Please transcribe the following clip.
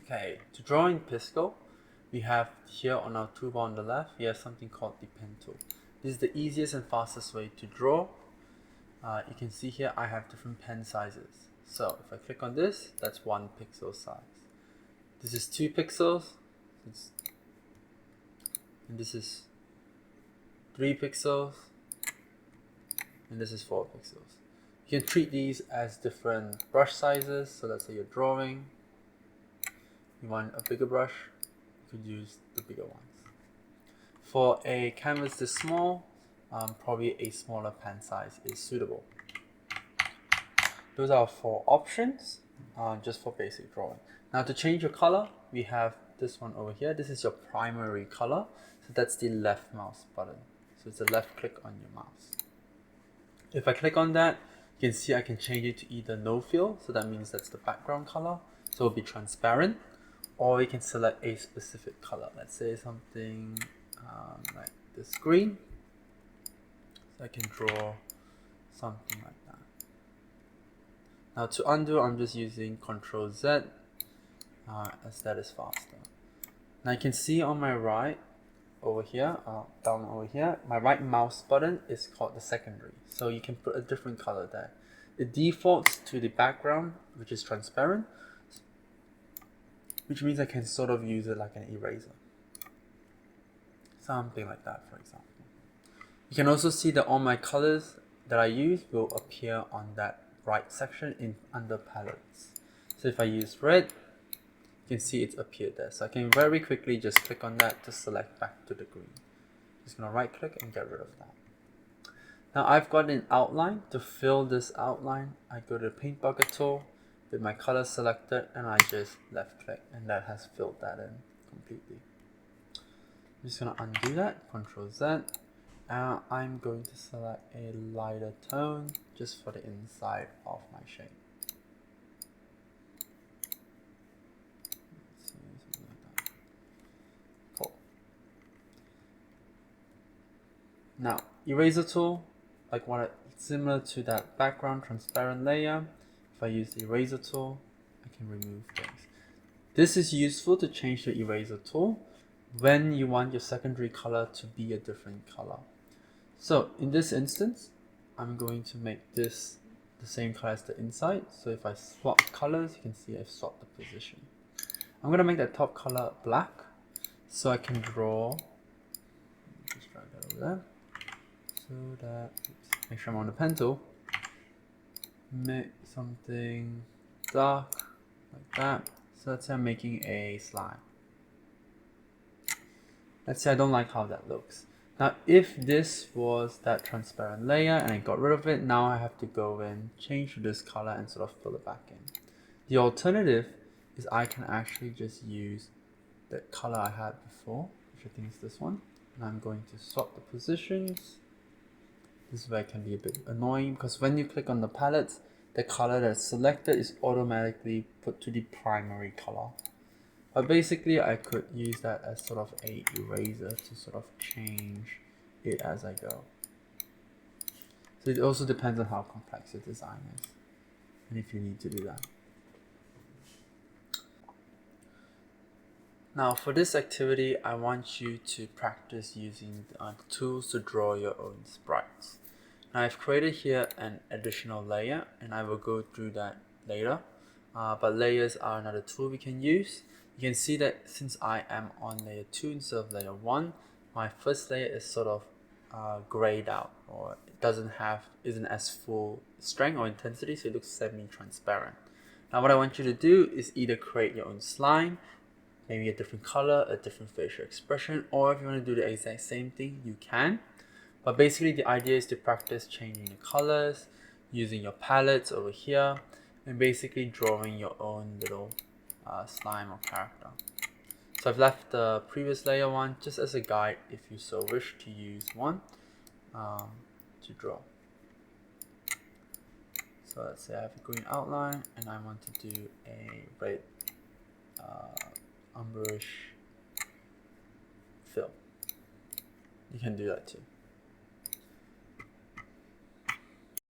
Okay, to draw in Piskel, we have here on our toolbar on the left, we have something called the pen tool. This is the easiest and fastest way to draw. You can see here I have different pen sizes. So if I click on this, that's 1 pixel size. This is 2 pixels, and this is 3 pixels, and this is 4 pixels. You can treat these as different brush sizes. So let's say you're drawing, you want a bigger brush, you could use the bigger ones. For a canvas this small, probably a smaller pen size is suitable. Those are 4 options, just for basic drawing. Now to change your color, we have this one over here. This is your primary color. So that's the left mouse button. So it's a left click on your mouse. If I click on that, you can see I can change it to either no fill, so that means that's the background color, so it'll be transparent, or you can select a specific color. Let's say something like this green. So I can draw something like that. Now to undo, I'm just using Ctrl Z, as that is faster. Now you can see on my right over here, down over here, my right mouse button is called the secondary. So you can put a different color there. It defaults to the background, which is transparent, which means I can sort of use it like an eraser. Something like that, for example. You can also see that all my colors that I use will appear on that right section under palettes. So if I use red, you can see it's appeared there. So I can very quickly just click on that to select back to the green. Just gonna right click and get rid of that. Now I've got an outline. To fill this outline, I go to the paint bucket tool with my color selected, and I just left click, and that has filled that in completely. I'm just gonna undo that, Ctrl Z. I'm going to select a lighter tone just for the inside of my shape. Cool. Now, eraser tool, similar to that background transparent layer. If I use the eraser tool, I can remove things. This is useful to change the eraser tool when you want your secondary color to be a different color. So in this instance, I'm going to make this the same color as the inside. So if I swap colors, you can see I've swapped the position. I'm going to make that top color black so I can draw. Just drag that over there. So that, make sure I'm on the pen tool. Make something dark like that. So let's say I'm making a slime. Let's say I don't like how that looks. Now, if this was that transparent layer and I got rid of it, now I have to go in, change to this color and sort of fill it back in. The alternative is I can actually just use the color I had before, which I think is this one. And I'm going to swap the positions. This is where it can be a bit annoying because when you click on the palettes, the color that's selected is automatically put to the primary color. But basically, I could use that as sort of a eraser to sort of change it as I go. So it also depends on how complex your design is and if you need to do that. Now for this activity, I want you to practice using tools to draw your own sprites. Now I've created here an additional layer and I will go through that later. But layers are another tool we can use. You can see that since I am on layer 2 instead of layer 1, my first layer is sort of grayed out, or it isn't as full strength or intensity, so it looks semi-transparent. Now what I want you to do is either create your own slime, maybe a different color, a different facial expression, or if you want to do the exact same thing, you can. But basically the idea is to practice changing the colors, using your palettes over here, and basically drawing your own little slime or character. So I've left the previous layer one just as a guide if you so wish to use one to draw. So let's say I have a green outline and I want to do a red umberish fill. You can do that too.